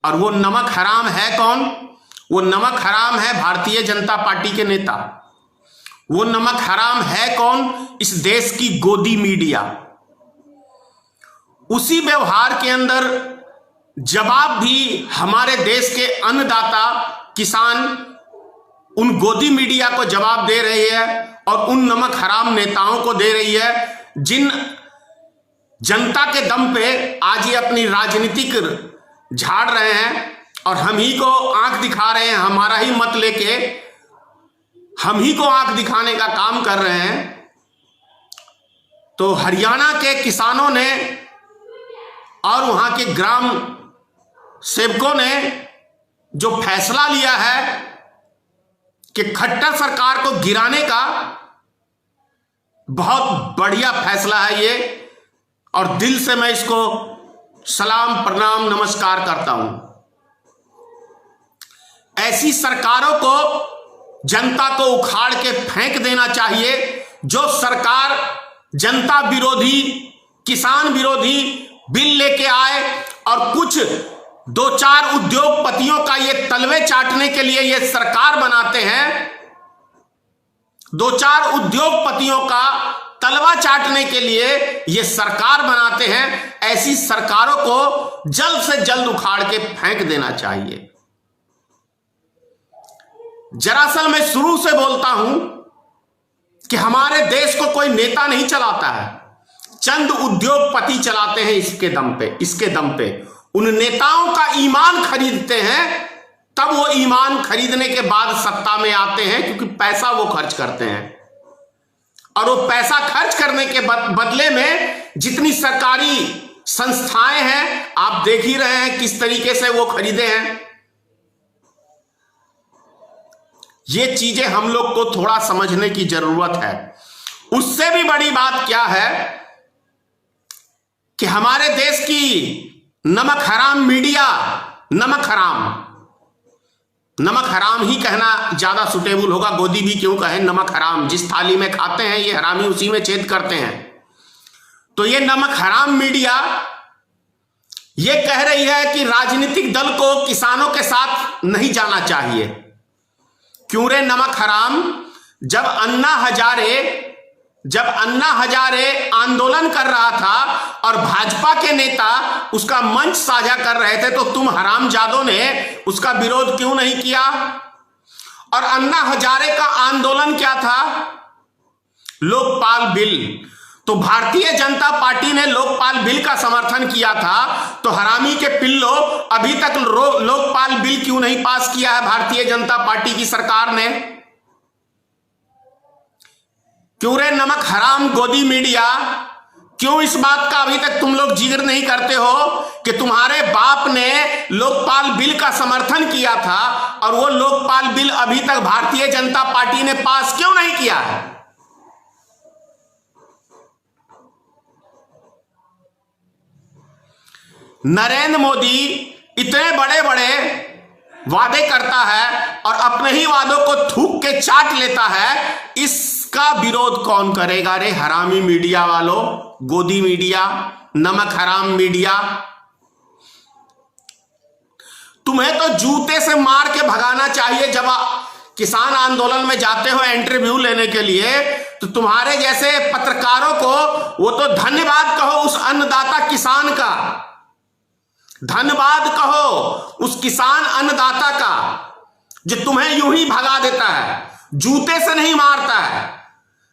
और वो नमक हराम है कौन? वो नमक हराम है भारतीय जनता पार्टी के नेता। वो नमक हराम है कौन? इस देश की गोदी मीडिया। उसी व्यवहार के अंदर जवाब भी हमारे देश के अन्नदाता किसान उन गोदी मीडिया को जवाब दे रही है और उन नमक हराम नेताओं को दे रही है जिन जनता के दम पे आज ये अपनी राजनीतिक झाड़ रहे हैं और हम ही को आंख दिखा रहे हैं। हमारा ही मत लेके हम ही को आंख दिखाने का काम कर रहे हैं। तो हरियाणा के किसानों ने और वहां के ग्राम सेवकों ने जो फैसला लिया है कि खट्टर सरकार को गिराने का, बहुत बढ़िया फैसला है ये, और दिल से मैं इसको सलाम प्रणाम नमस्कार करता हूं। ऐसी सरकारों को जनता को उखाड़ के फेंक देना चाहिए जो सरकार जनता विरोधी किसान विरोधी बिल लेके आए और कुछ दो चार उद्योगपतियों का ये तलवे चाटने के लिए ये सरकार बनाते हैं। दो चार उद्योगपतियों का तलवा चाटने के लिए ये सरकार बनाते हैं। ऐसी सरकारों को जल्द से जल्द उखाड़ के फेंक देना चाहिए। दरअसल मैं शुरू से बोलता हूं कि हमारे देश को कोई नेता नहीं चलाता है, चंद उद्योगपति चलाते हैं इसके दम पे उन नेताओं का ईमान खरीदते हैं, तब वो ईमान खरीदने के बाद सत्ता में आते हैं क्योंकि पैसा वो खर्च करते हैं। और वो पैसा खर्च करने के बदले में जितनी सरकारी संस्थाएं हैं आप देख ही रहे हैं किस तरीके से वो खरीदे हैं। ये चीजें हम लोग को थोड़ा समझने की जरूरत है। उससे भी बड़ी बात क्या है कि हमारे देश की नमक हराम मीडिया, नमक हराम ही कहना ज्यादा सुटेबल होगा, गोदी भी क्यों कहें, नमक हराम। जिस थाली में खाते हैं ये हरामी उसी में छेद करते हैं। तो ये नमक हराम मीडिया ये कह रही है कि राजनीतिक दल को किसानों के साथ नहीं जाना चाहिए। क्यों रे नमक हराम? जब अन्ना हजारे आंदोलन कर रहा था और भाजपा के नेता उसका मंच साझा कर रहे थे तो तुम हरामजादों ने उसका विरोध क्यों नहीं किया? और अन्ना हजारे का आंदोलन क्या था? लोकपाल बिल। तो भारतीय जनता पार्टी ने लोकपाल बिल का समर्थन किया था, तो हरामी के पिल्लो अभी तक लोकपाल बिल क्यों नहीं पास किया है भारतीय जनता पार्टी की सरकार ने? क्यों रे नमक हराम गोदी मीडिया, क्यों इस बात का अभी तक तुम लोग जिक्र नहीं करते हो कि तुम्हारे बाप ने लोकपाल बिल का समर्थन किया था और वो लोकपाल बिल अभी तक भारतीय जनता पार्टी ने पास क्यों नहीं किया है? नरेंद्र मोदी इतने बड़े बड़े वादे करता है और अपने ही वादों को थूक के चाट लेता है। इसका विरोध कौन करेगा रे हरामी मीडिया वालों, गोदी मीडिया, नमक हराम मीडिया? तुम्हें तो जूते से मार के भगाना चाहिए। जब किसान आंदोलन में जाते हो इंटरव्यू लेने के लिए तो तुम्हारे जैसे पत्रकारों को वो तो धन्यवाद कहो उस अन्नदाता किसान का, धन्यवाद कहो उस किसान अन्नदाता का जो तुम्हें यूं ही भगा देता है, जूते से नहीं मारता है।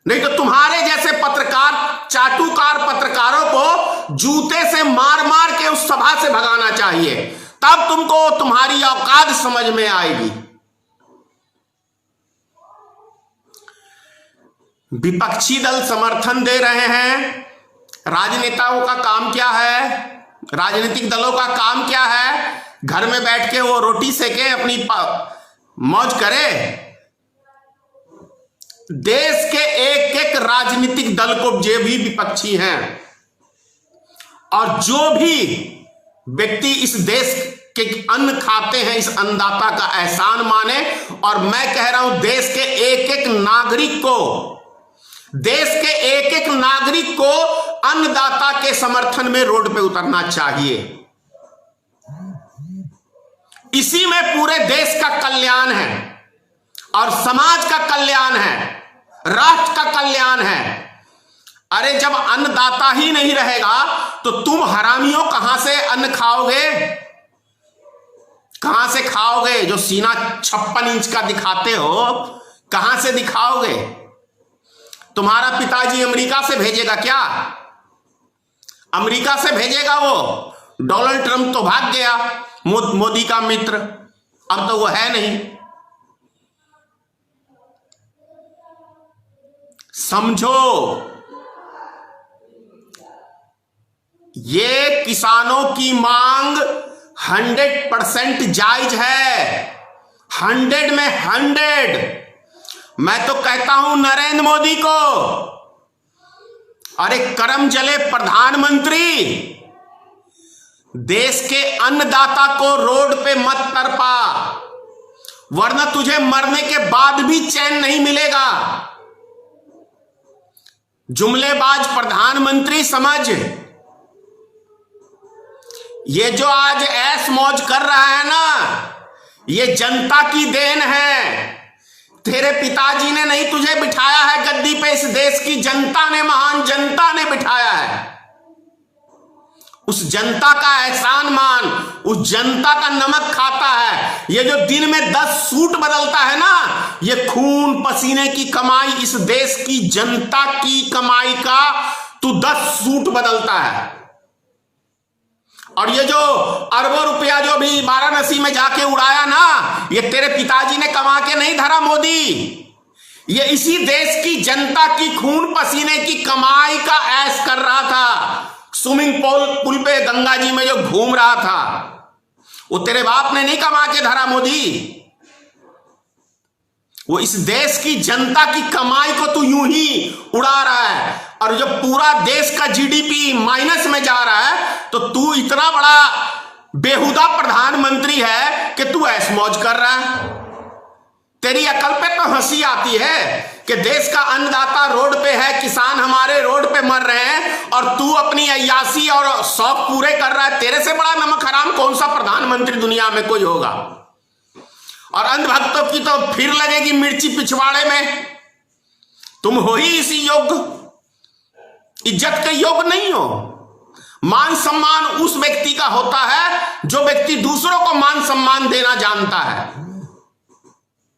नहीं तो तुम्हारे जैसे पत्रकार, चाटुकार पत्रकारों को जूते से मार मार के उस सभा से भगाना चाहिए, तब तुमको तुम्हारी औकात समझ में आएगी। विपक्षी दल समर्थन दे रहे हैं। राजनेताओं का काम क्या है? राजनीतिक दलों का काम क्या है? घर में बैठ के वो रोटी सेके, अपनी मौज करे। देश के एक एक राजनीतिक दल को जो भी विपक्षी हैं और जो भी व्यक्ति इस देश के अन्न खाते हैं, इस अन्नदाता का एहसान माने। और मैं कह रहा हूं देश के एक एक नागरिक को, देश के एक एक नागरिक को अन्नदाता के समर्थन में रोड पे उतरना चाहिए। इसी में पूरे देश का कल्याण है और समाज का कल्याण है, राष्ट्र का कल्याण है। अरे जब अन्नदाता ही नहीं रहेगा तो तुम हरामियों कहां से अन्न खाओगे? कहां से खाओगे? जो सीना 56 इंच का दिखाते हो, कहां से दिखाओगे? तुम्हारा पिताजी अमेरिका से भेजेगा क्या? अमेरिका से भेजेगा वो? डोनाल्ड ट्रंप तो भाग गया, मोदी का मित्र, अब तो वो है नहीं। समझो, ये किसानों की मांग 100% जायज है, 100 में 100। मैं तो कहता हूं नरेंद्र मोदी को, अरे करम जले प्रधानमंत्री, देश के अन्नदाता को रोड पे मत तरपा, वरना तुझे मरने के बाद भी चैन नहीं मिलेगा। जुमलेबाज प्रधानमंत्री समझ, ये जो आज ऐश मौज कर रहा है ना, ये जनता की देन है। तेरे पिताजी ने नहीं तुझे बिठाया है गद्दी पे, इस देश की जनता ने, महान जनता ने बिठाया है। उस जनता का एहसान मान, उस जनता का नमक खाता है। ये जो दिन में 10 सूट बदलता है ना, ये खून पसीने की कमाई, इस देश की जनता की कमाई का तू 10 सूट बदलता है। और ये जो अरबों रुपया जो भी वाराणसी में जाके उड़ाया ना, ये तेरे पिताजी ने कमा के नहीं धरा मोदी, ये इसी देश की जनता की खून पसीने की कमाई का ऐश कर रहा था। स्विमिंग पूल पे गंगा जी में जो घूम रहा था, वो तेरे बाप ने नहीं कमा के धरा मोदी, वो इस देश की जनता की कमाई को तू यूं ही उड़ा रहा है। और जब पूरा देश का जीडीपी माइनस में जा रहा है, तो तू इतना बड़ा बेहुदा प्रधानमंत्री है कि तू ऐश मौज कर रहा है। तेरी अकल पे तो हंसी आती है कि देश का अन्नदाता रोड पे है, किसान हमारे रोड पे मर रहे हैं, और तू अपनी अय्यासी और शौक पूरे कर रहा है। तेरे से बड़ा नमक हराम कौन सा प्रधानमंत्री दुनिया में कोई होगा? और अंधभक्तों की तो फिर लगेगी मिर्ची पिछवाड़े में। तुम हो ही इसी योग्य, इज्जत के योग्य नहीं हो। मान सम्मान उस व्यक्ति का होता है जो व्यक्ति दूसरों को मान सम्मान देना जानता है।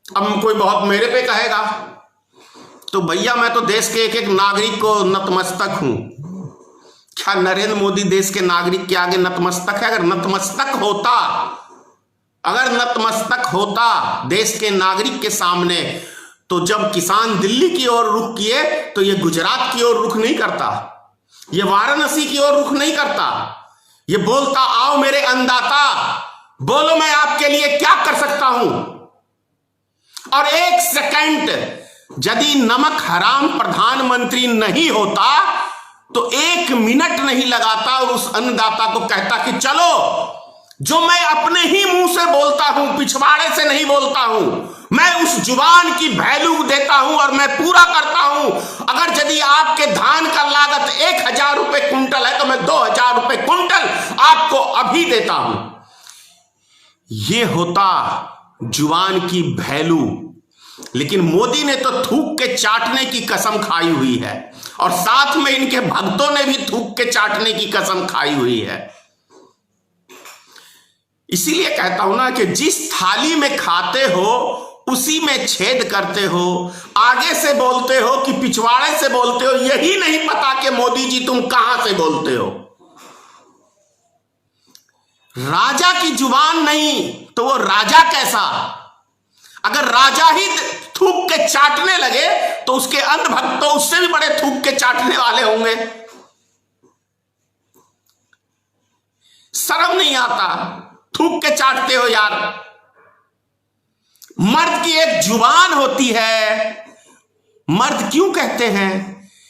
अब कोई बहुत मेरे पे कहेगा, तो भैया मैं तो देश के एक एक नागरिक को नतमस्तक हूं। क्या नरेंद्र मोदी देश के नागरिक के आगे नतमस्तक है? अगर नतमस्तक होता देश के नागरिक के सामने, तो जब किसान दिल्ली की ओर रुख किए तो ये गुजरात की ओर रुख नहीं करता, ये वाराणसी की ओर रुख नहीं करता, ये बोलता आओ मेरे अन्नदाता, बोलो मैं आपके लिए क्या कर सकता हूं। और एक सेकंड यदि नमक हराम प्रधानमंत्री नहीं होता तो 1 मिनट नहीं लगाता और उस अन्नदाता को कहता कि चलो, जो मैं अपने ही मुंह से बोलता हूं, पिछवाड़े से नहीं बोलता हूं, मैं उस जुबान की वैल्यू देता हूं और मैं पूरा करता हूं। अगर यदि आपके धान का लागत 1000 रुपए कुंटल है तो मैं 2000 रुपए कुंटल आपको अभी देता हूं। यह होता जुबान की वैल्यू। लेकिन मोदी ने तो थूक के चाटने की कसम खाई हुई है, और साथ में इनके भक्तों ने भी थूक के चाटने की कसम खाई हुई है। इसीलिए कहता हूं ना कि जिस थाली में खाते हो उसी में छेद करते हो। आगे से बोलते हो कि पिछवाड़े से बोलते हो, यही नहीं पता कि मोदी जी तुम कहां से बोलते हो। राजा की जुबान नहीं तो वो राजा कैसा? अगर राजा ही थूक के चाटने लगे तो उसके अंधभक्त तो उससे भी बड़े थूक के चाटने वाले होंगे। शर्म नहीं आता? थूक के चाटते हो यार। मर्द की एक जुबान होती है। मर्द क्यों कहते हैं?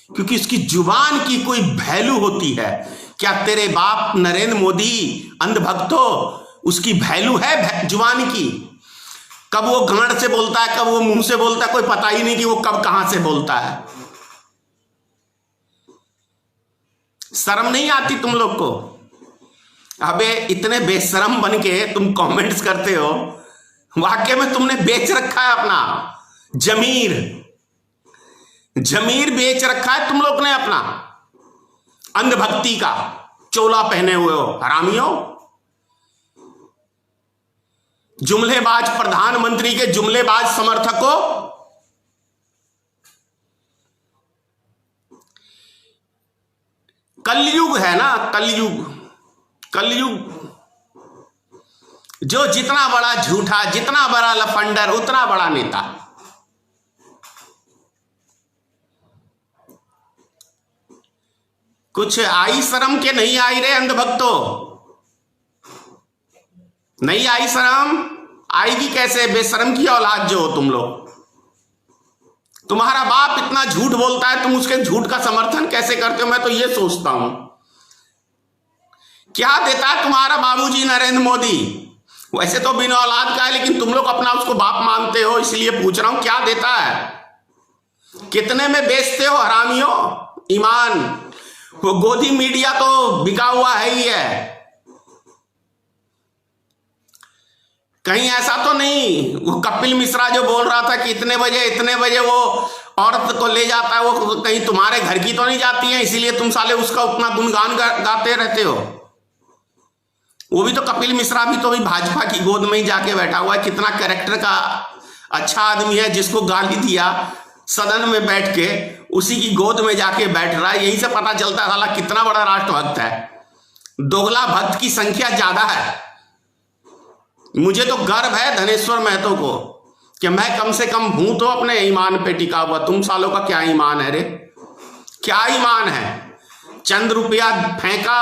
क्योंकि उसकी जुबान की कोई वैल्यू होती है। क्या तेरे बाप नरेंद्र मोदी अंधभक्तों उसकी वैल्यू है जुबान की? कब वो गांड से बोलता है, कब वो मुंह से बोलता है, कोई पता ही नहीं कि वो कब कहां से बोलता है। शर्म नहीं आती तुम लोग को? अबे इतने बेशरम बन के तुम कमेंट्स करते हो, वाकई में तुमने बेच रखा है अपना जमीर, जमीर बेच रखा है तुम लोग ने अपना, अंधभक्ति का चोला पहने हुए हो हरामियों। जुमलेबाज प्रधानमंत्री के जुमलेबाज समर्थकों, कलयुग है ना, कलयुग, कलयुग। जो जितना बड़ा झूठा, जितना बड़ा लफंडर, उतना बड़ा नेता। कुछ आई शर्म के नहीं आई रे अंधभक्तों, नहीं आई शर्म, आएगी कैसे? बेशरम की औलाद जो हो तुम लोग। तुम्हारा बाप इतना झूठ बोलता है, तुम उसके झूठ का समर्थन कैसे करते हो? मैं तो ये सोचता हूं, क्या देता है तुम्हारा बाबूजी नरेंद्र मोदी? वैसे तो बिना औलाद का है, लेकिन तुम लोग अपना उसको बाप मानते हो, इसलिए पूछ रहा हूं क्या देता है? कितने में बेचते हो हरामियों ईमान? वो गोदी मीडिया तो बिका हुआ है ही है, कहीं ऐसा तो नहीं वो कपिल मिश्रा जो बोल रहा था कि इतने बजे वो औरत को ले जाता है, वो कहीं तुम्हारे घर की तो नहीं जाती है, इसीलिए तुम साले उसका उतना गुणगान गाते रहते हो। वो भी तो कपिल मिश्रा भी तो भी भाजपा की गोद में ही जाके बैठा हुआ है। कितना कैरेक्टर का अच्छा आदमी है, जिसको गाली दिया सदन में बैठ के उसी की गोद में जाके बैठ रहा है। यही से पता चलता है साला कितना बड़ा राष्ट्रभक्त है। दोगला भक्त की संख्या ज्यादा है। मुझे तो गर्व है धनेश्वर महतो को कि मैं कम से कम हूं तो अपने ईमान पे टिका हुआ। तुम सालों का क्या ईमान है रे, क्या ईमान है? चंद रुपया फेंका,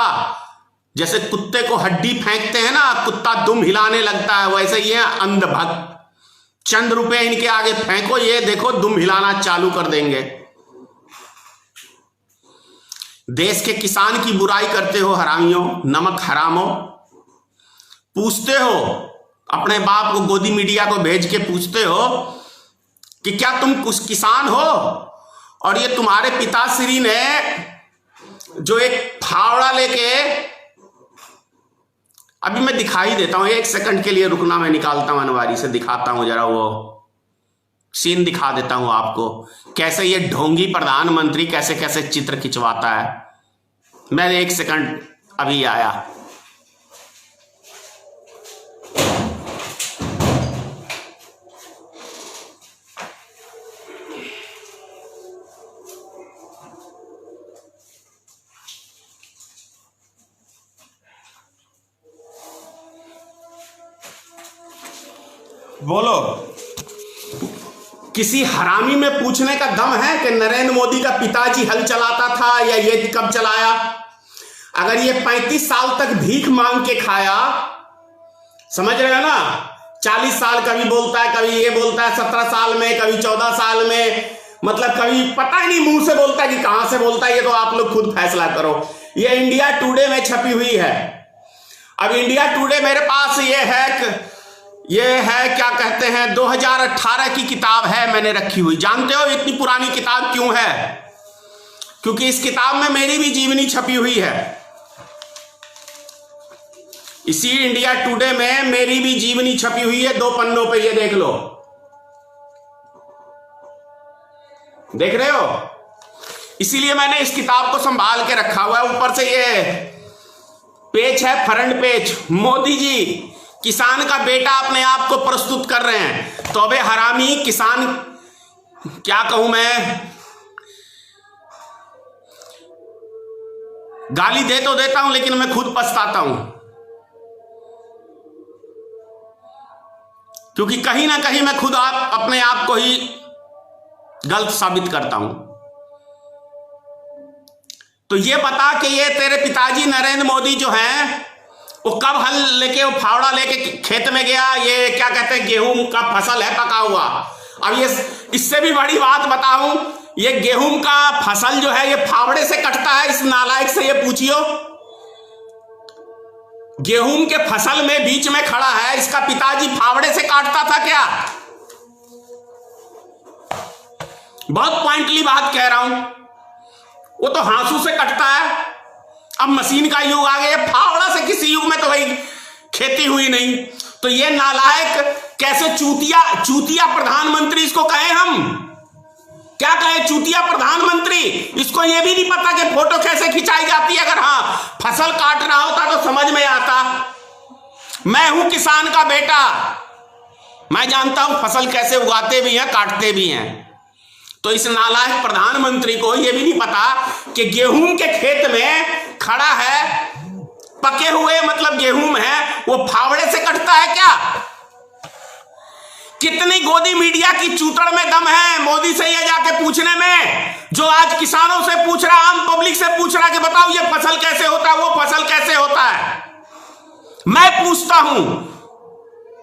जैसे कुत्ते को हड्डी फेंकते हैं ना, कुत्ता दुम हिलाने लगता है, वैसे ये अंधभक्त। चंद रुपए इनके आगे फेंको, ये देखो दुम हिलाना चालू कर देंगे। देश के किसान की बुराई करते हो हरामियों, नमक हरामो। पूछते हो अपने बाप को, गोदी मीडिया को भेज के पूछते हो कि क्या तुम कुछ किसान हो? और ये तुम्हारे पिताश्री ने जो एक फावड़ा लेके, अभी मैं दिखाई देता हूं, एक सेकंड के लिए रुकना, मैं निकालता हूं अनवारी से, दिखाता हूं जरा, वो सीन दिखा देता हूं आपको, कैसे ये ढोंगी प्रधानमंत्री कैसे कैसे चित्र खिंचवाता है। मैं एक सेकंड अभी आया। बोलो, किसी हरामी में पूछने का दम है कि नरेंद्र मोदी का पिताजी हल चलाता था या ये कब चलाया? अगर ये 35 साल तक भीख मांग के खाया, समझ रहे हो ना, 40 साल कभी बोलता है, कभी ये बोलता है 17 साल में, कभी 14 साल में, मतलब कभी पता ही नहीं मुंह से बोलता है कि कहां से बोलता है, ये तो आप लोग खुद फैसला करो। ये इंडिया टुडे में छपी हुई है। अब इंडिया टुडे मेरे पास ये है क्या कहते हैं, 2018 की किताब है मैंने रखी हुई। जानते हो इतनी पुरानी किताब क्यों है? क्योंकि इस किताब में मेरी भी जीवनी छपी हुई है। इसी इंडिया टुडे में मेरी भी जीवनी छपी हुई है, 2 पन्नों पे, ये देख लो, देख रहे हो? इसीलिए मैंने इस किताब को संभाल के रखा हुआ है। ऊपर से ये पेज है, फ्रंट पेज, मोदी जी किसान का बेटा अपने आप को प्रस्तुत कर रहे हैं। तो अबे हरामी किसान, क्या कहूं मैं, गाली दे तो देता हूं लेकिन मैं खुद पछताता हूं, क्योंकि कहीं ना कहीं मैं खुद अपने आप को ही गलत साबित करता हूं। तो ये बता कि ये तेरे पिताजी नरेंद्र मोदी जो हैं, वो कब हल लेके, वो फावड़ा लेके खेत में गया? ये क्या कहते हैं, गेहूं का फसल है पका हुआ। अब ये इससे भी बड़ी बात बताऊं, ये गेहूं का फसल जो है ये फावड़े से कटता है? इस नालायक से ये पूछियो, गेहूं के फसल में बीच में खड़ा है, इसका पिताजी फावड़े से काटता था क्या? बहुत पॉइंटली बात कह रहा हूं, वो तो हाँसू से कटता है। अब मशीन का युग आ गया, फावड़ा से किसी युग में तो भाई खेती हुई नहीं। तो ये नालायक कैसे चूतिया प्रधानमंत्री इसको कहें, हम क्या कहें, चूतिया प्रधानमंत्री। इसको ये भी नहीं पता कि फोटो कैसे खिंचाई जाती है। अगर हाँ फसल काट रहा होता तो समझ में आता। मैं हूं किसान का बेटा, मैं जानता हूं फसल कैसे उगाते भी हैं काटते भी हैं। तो इस नालायक प्रधानमंत्री को यह भी नहीं पता कि गेहूं के खेत में खड़ा है, पके हुए मतलब गेहूं है, वो फावड़े से कटता है क्या? कितनी गोदी मीडिया की चूतड़ में दम है मोदी से ये जाके पूछने में, जो आज किसानों से पूछ रहा, आम पब्लिक से पूछ रहा कि बताओ ये फसल कैसे होता है, वो फसल कैसे होता है। मैं पूछता हूं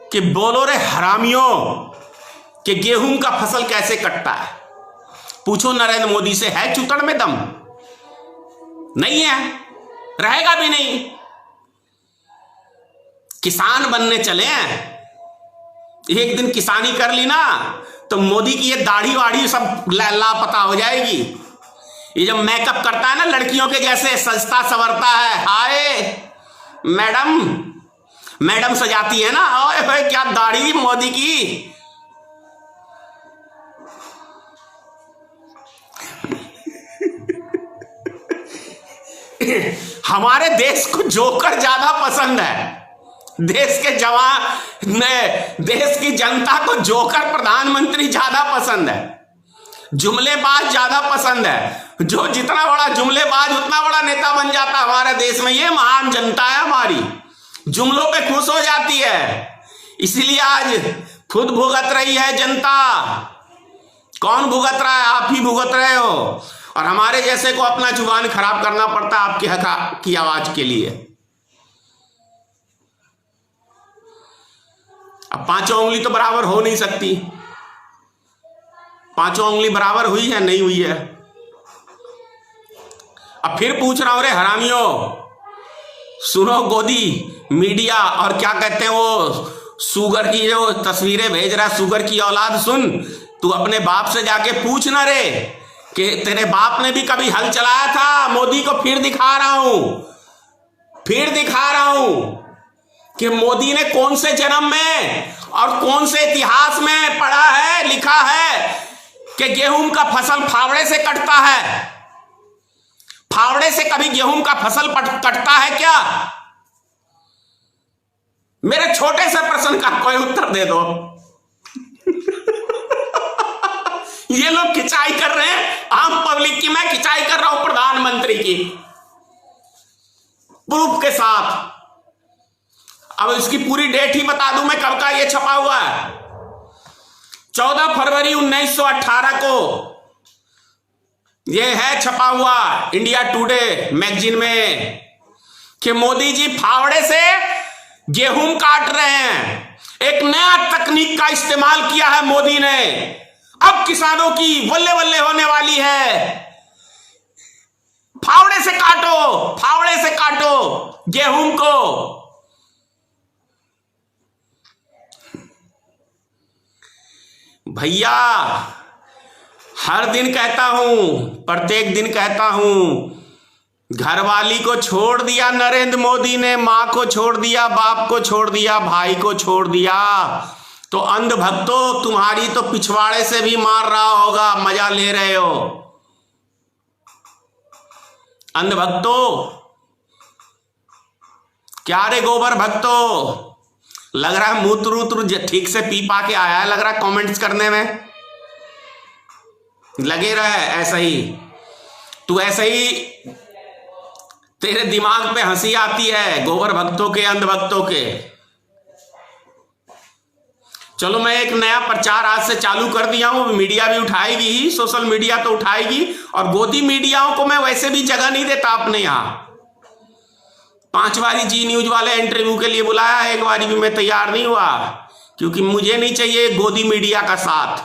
कि बोलो रे हरामियों कि गेहूं का फसल कैसे कटता है। पूछो नरेंद्र मोदी से, है चूतड़ में दम? नहीं है, रहेगा भी नहीं। किसान बनने चले हैं, एक दिन किसानी कर ली ना तो मोदी की ये दाढ़ी वाड़ी सब लापता हो जाएगी। ये जब मेकअप करता है ना लड़कियों के जैसे सजता संवरता है, हाय मैडम सजाती है ना, ओए भाई क्या दाढ़ी मोदी की। हमारे देश को जोकर ज्यादा पसंद है। देश के जवान ने, देश की जनता को जोकर प्रधानमंत्री ज्यादा पसंद है, जुमलेबाज ज्यादा पसंद है। जो जितना बड़ा जुमलेबाज उतना बड़ा नेता बन जाता हमारे देश में। ये महान जनता है हमारी, जुमलों पे खुश हो जाती है, इसलिए आज खुद भुगत रही है जनता। कौन भुगत रहा है? आप ही भुगत रहे हो। और हमारे जैसे को अपना जुबान खराब करना पड़ता है आपके हक की आवाज के लिए। अब पांचों उंगली तो बराबर हो नहीं सकती। पांचों उंगली बराबर हुई है? नहीं हुई है। अब फिर पूछ रहा हूं रे हरामियों, सुनो गोदी मीडिया और क्या कहते हैं वो सुगर की जो तस्वीरें भेज रहा है, सुगर की औलाद, सुन तू अपने बाप से जाके पूछ ना रे कि तेरे बाप ने भी कभी हल चलाया था। मोदी को फिर दिखा रहा हूं कि मोदी ने कौन से जन्म में और कौन से इतिहास में पढ़ा है, लिखा है कि गेहूं का फसल फावड़े से कटता है। फावड़े से कभी गेहूं का फसल कटता है क्या? मेरे छोटे से प्रश्न का कोई उत्तर दे दो। ये लोग खिंचाई कर रहे हैं आम पब्लिक की, मैं खिंचाई कर रहा हूं प्रधानमंत्री की प्रूफ के साथ। अब इसकी पूरी डेट ही बता दूं मैं, कब का ये छपा हुआ है। 14 फरवरी 1918 को ये है छपा हुआ इंडिया टुडे मैगजीन में कि मोदी जी फावड़े से गेहूं काट रहे हैं। एक नया तकनीक का इस्तेमाल किया है मोदी ने। अब किसानों की बल्ले बल्ले होने वाली है। फावड़े से काटो गेहूं को। भैया हर दिन कहता हूं, प्रत्येक दिन कहता हूं, घरवाली को छोड़ दिया नरेंद्र मोदी ने, मां को छोड़ दिया, बाप को छोड़ दिया, भाई को छोड़ दिया। तो अंधभक्तों तुम्हारी तो पिछवाड़े से भी मार रहा होगा, मजा ले रहे हो। अंधभक्तों क्या रे गोबर भक्तों, लग रहा है मूत्र ठीक से पी पा के आया है, लग रहा है कमेंट्स करने में लगे रहे। ऐसा ही तू, ऐसे ही तेरे दिमाग पे हंसी आती है गोबर भक्तों के, अंध भक्तों के। चलो मैं एक नया प्रचार आज से चालू कर दिया हूं, मीडिया भी उठाएगी ही, सोशल मीडिया तो उठाएगी। और गोदी मीडियाओं को मैं वैसे भी जगह नहीं देता अपने यहां। 5 बारी जी न्यूज वाले इंटरव्यू के लिए बुलाया, एक बारी भी मैं तैयार नहीं हुआ, क्योंकि मुझे नहीं चाहिए गोदी मीडिया का साथ।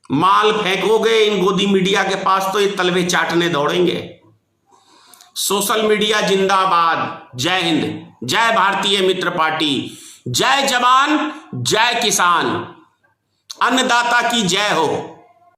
माल फेंकोगे इन गोदी मीडिया के पास तो ये तलवे चाटने दौड़ेंगे। सोशल मीडिया जिंदाबाद। जय हिंद, जय भारतीय मित्र पार्टी, जय जवान, जय किसान, अन्नदाता की जय हो।